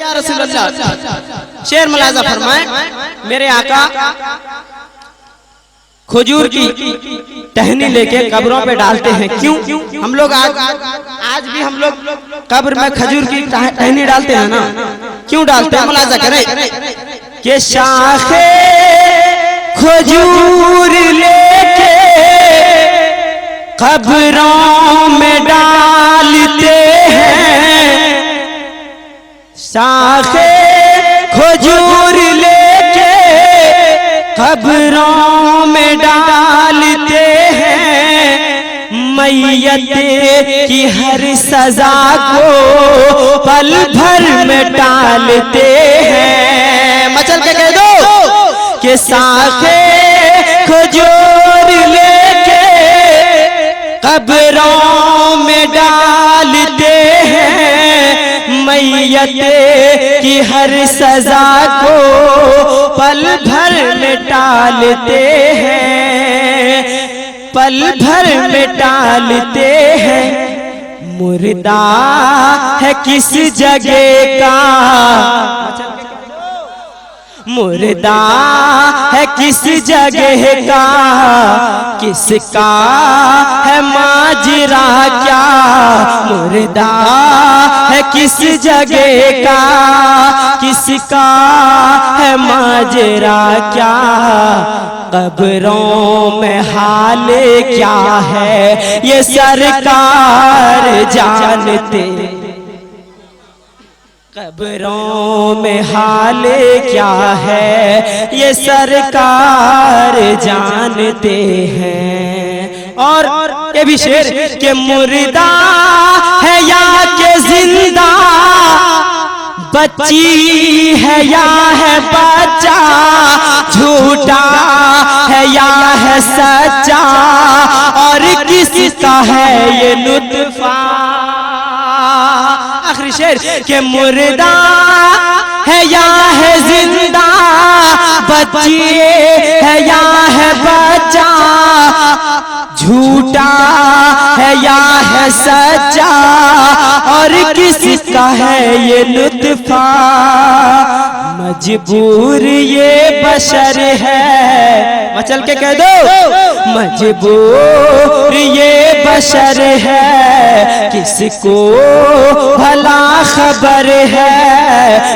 या रसूलल्लाह। शेर मुलाजा फरमाए, मेरे आका खजूर की टहनी लेके कब्रों पे डालते हैं। क्यों? हम लोग आज भी हम लोग कब्र में खजूर की टहनी डालते हैं ना, क्यों डालते हैं? मुलाजा करें कि शाखे खजूर लेके कब्रों में डालते हैं, शाखे खजूर लेके कब्रों में डालते हैं, मैयत की हर सजा को पल भर में टालते हैं। मचल के कह दो कि शाखे खजूर लेके कब्रों में डालते हैं, मैयत की हर सजा को पल भर में टालते हैं, पल भर में टालते हैं। मुर्दा है किस जगह का, मुर्दा है किस जगह का, किसका है माजरा क्या? मुर्दा है किस जगह का, किसका है माजरा क्या? कब्रों में हाल क्या है ये सरकार जानते, कब्रों में हाल क्या है ये सरकार जानते हैं। और ये भी शेर के मुर्दा है या के जिंदा, बच्ची है या है बच्चा, झूठा है या है सच्चा, और किसका है ये लुत्फा? आखिरी शेर के मुर्दा है या है जिंदा, बच्ची है या है बच्चा, झूठा है या है सच्चा, और किसका है ये लुत्फा? मजबूर ये बशर है, मचल के कह दो, मजबूर ये बशर है, किसको भला खबर है?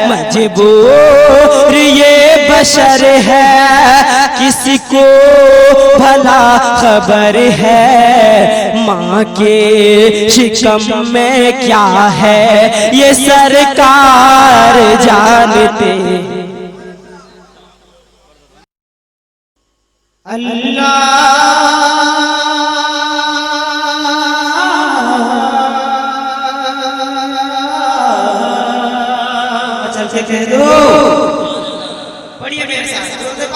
मजबूर ये बशर है, किसको भला खबर है? माँ के शिकम में क्या है ये सरकार जानते। अल्लाह चल के दो, पढ़िए मेरे साथ, मैं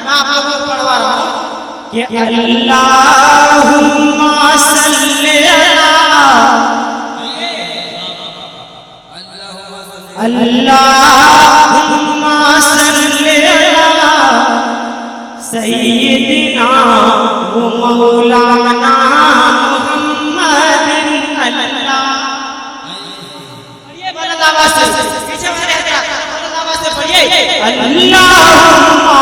आप लोगों को पढ़वा रहा हूँ कि अल्लाहुम्मा सल्ली अला, अल्लाहुम्मा सल्ली अला सय्यिदिना व मौलाना मुहम्मदिन। अल्लाह ये बड़ा दावा से पीछे से रहता, बड़ा दावा से पढ़िए, अल्लाहुम्मा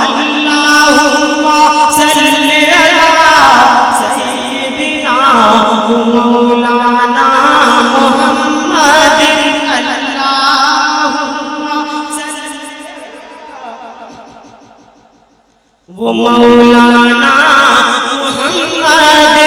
अल्लाहुम्मा सल्ली अला सय्यिदिना व मौलाना मुहम्मदिन। अल्लाहुम्मा सल्ली वो मौलाना मुहम्मद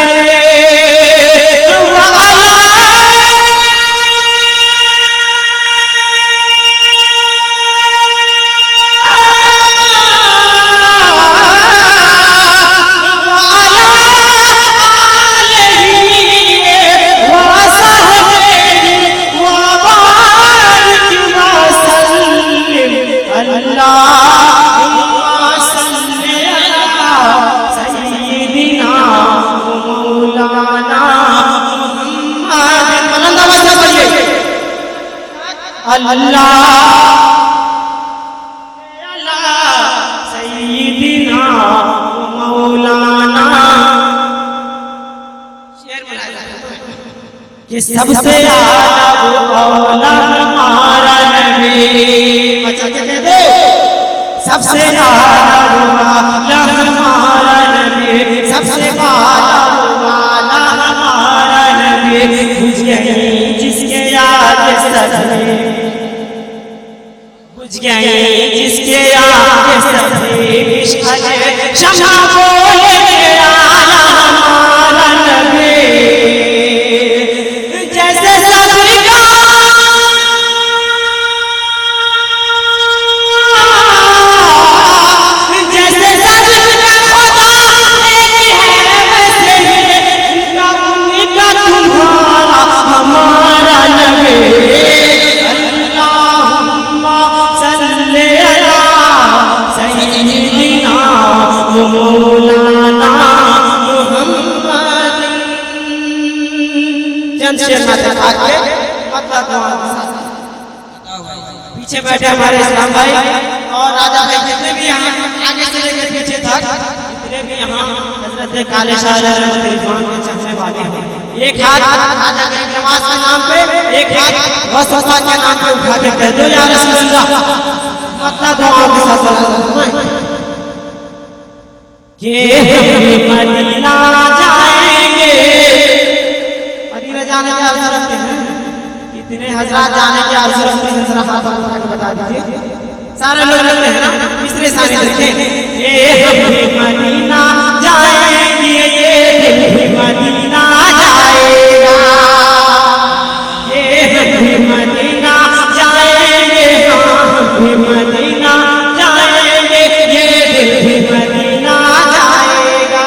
सय्यिदिना मौलाना। शेर बोला कि सबसे आला वो औला हमारा सबसे आला हमारा नबी, सबसे आला हमारा नबी, बुझ गई जिसके आगे सदमे, बुझ गई जिसके आगे सदमे, शमा बोले आला हमारा नबी, जैसे सब्र का पीछे बैठे हमारे इस्लाम भाई और राजा भाई जितने भी यहाँ आगे से लेकर पीछे तक जितने भी यहाँ हजरत काले शाह रिजवान के चलने वाले हैं, एक हाथ राजा के नवाज के नाम पे, एक हाथ वसफा के नाम पे उठा के कह दो या रसूल अल्लाह, मतलब दुआ के साथ कि मदीना जाएंगे, मदीना जाने के अवसर रखते हैं, इतने हजरात जाने के अवसर रखते हैं, जरा हाथ उठा के बता दीजिए, सारे लोग रखते हैं ना, तीसरे सारे रखते हैं, ये मदीना जाएंगे, ये मदीना जाएगा, ये मदीना जाएंगे, मदीना जाएंगे, ये मदीना जाएगा,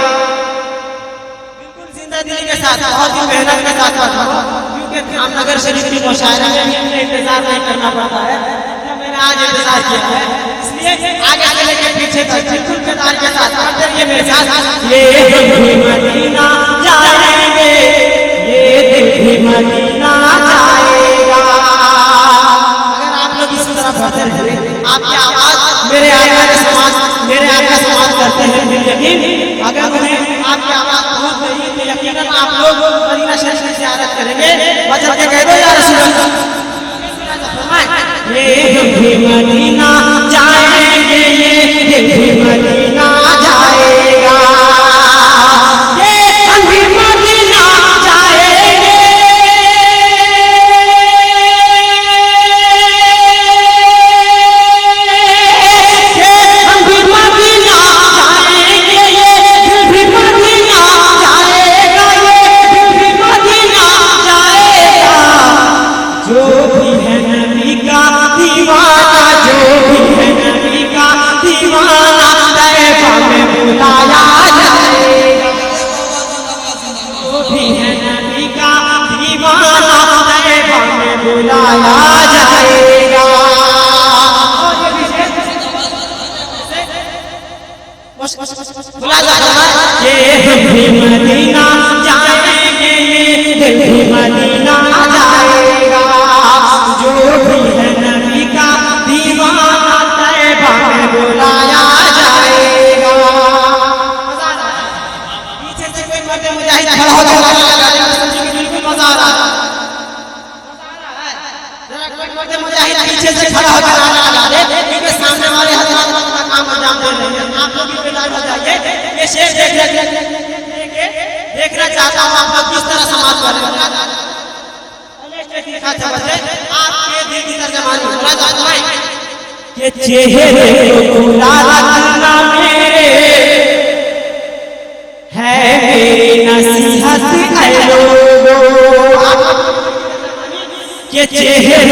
बिल्कुल जिंदा दिल के साथ, बहुत ही मेहनत के साथ, क्योंकि जामनगर शरीफ की मुशायरा में हमें इंतजार नहीं करना पड़ता है, मैंने आज इंतजार किया है, इसलिए आगे से लेकर पीछे तक बिल्कुल किरदार के साथ करते ये मेरे साथ, ये मदीना जाएंगे, ये मदीना जाएगा। अगर आप लोग इसी तरह पढ़ते रहे, आपकी आवाज मेरे आका समाज करते हैं, यकीन अगर उन्हें आपकी आवाज पहुंच गई तो यकीनन आप लोग मदीना शरीफ की ज़ियारत करेंगे, बचत के कह दो या रसूल अल्लाह, ये मदीना जाएंगे, ये मदीना जाएगा, ये मदीना जाएंगे, ये मदीना जाएंगे, ये मदीना जाएगा, ये मदीना जाएगा, जो भी है नबी का दीवाना, जो भी है नबी का दीवाना, तैबा में बुलाया जाएगा, जो भी है नबी का दीवाना, तैबा में बुलाया जाएगा। बुला जाएगा, ये मदीना जाएंगे, ये मदीना जाएगा, जो भी है नबी का दीवाना, तैबा में बुलाया जाएगा। पीछे से कोई मर्द मुजाहिद खड़ा हो जाएगा, बिल्कुल मजा आ रहा है, जरा कोई मर्द मुजाहिद पीछे से खड़ा हो जाएगा, क्योंकि सामने वाले हजरात अपना काम अंजाम दे रहे हैं, आप लोग भी तैयार हो जाइए, ये शेर देखना चाहता हूँ आप लोग किस तरह समाज कर रहे हैं, आपके दिल की तर्जमानी बोला जाता है कि चेहरे को रखना मेरे है मेरी नसीहत है लोगों, कि चेहरे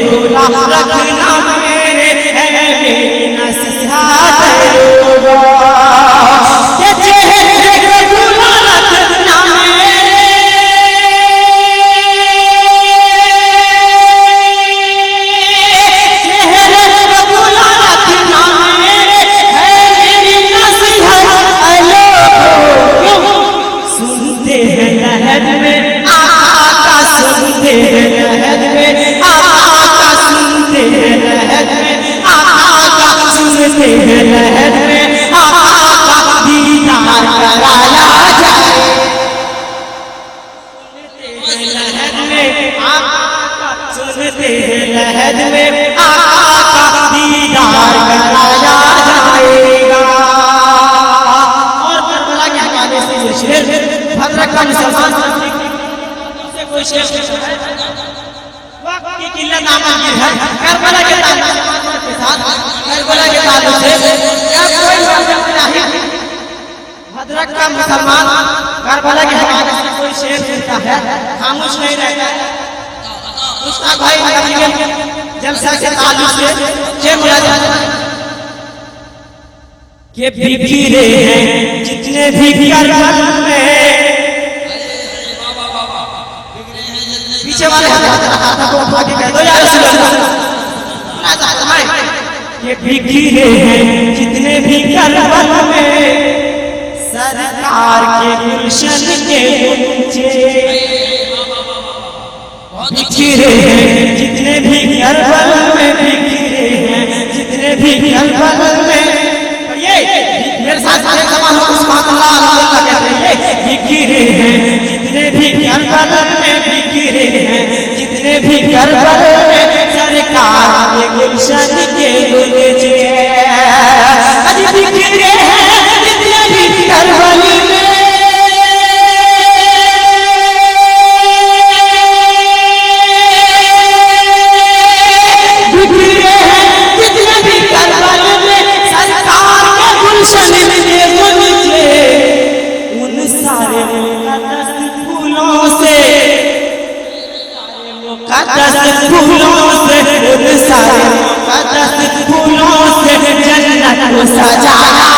को रखना मेरे है मेरी नसीहत है लोगों, कि चेहरे को रखना मेरे सुनते हैं का मुसलमान से कोई शेर वक्त की किल्लत नामुमकिन है। करबला के ताल्लुक के साथ करबला के ताल्लुक से क्या कोई नहीं हजरत का मुसलमान करबला के हवाले से कोई शेर सुनता है खामोश नहीं रहता है। उसका भाई जलसा के ताल्लुक से शेर बोला जाता है कि बिखरे हैं जितने भी करबला में पीछे वाले हाथ को आगे कर दो या रसूल अल्लाह ये बिखरे हैं जितने भी करबला में सरकार के गुलशन के नीचे बिखरे हैं जितने भी करबला में बिखरे हैं जितने भी करबला में मेरे साथ जमा हो सुभान अल्लाह कहते हैं बिखरे हैं जितने भी करबला में बिखरे हैं जितने भी करबला में सरकार के गुलशन के नीचे अरे बिखरे हैं जितने भी करबला में बिखरे हैं जितने भी करबला में सरकार के गुलशन के नीचे उन सारे मुकद्दस फूलों से मुकद्दस फूलों से उन सारे मुकद्दस फूलों से जन्नत को सजाया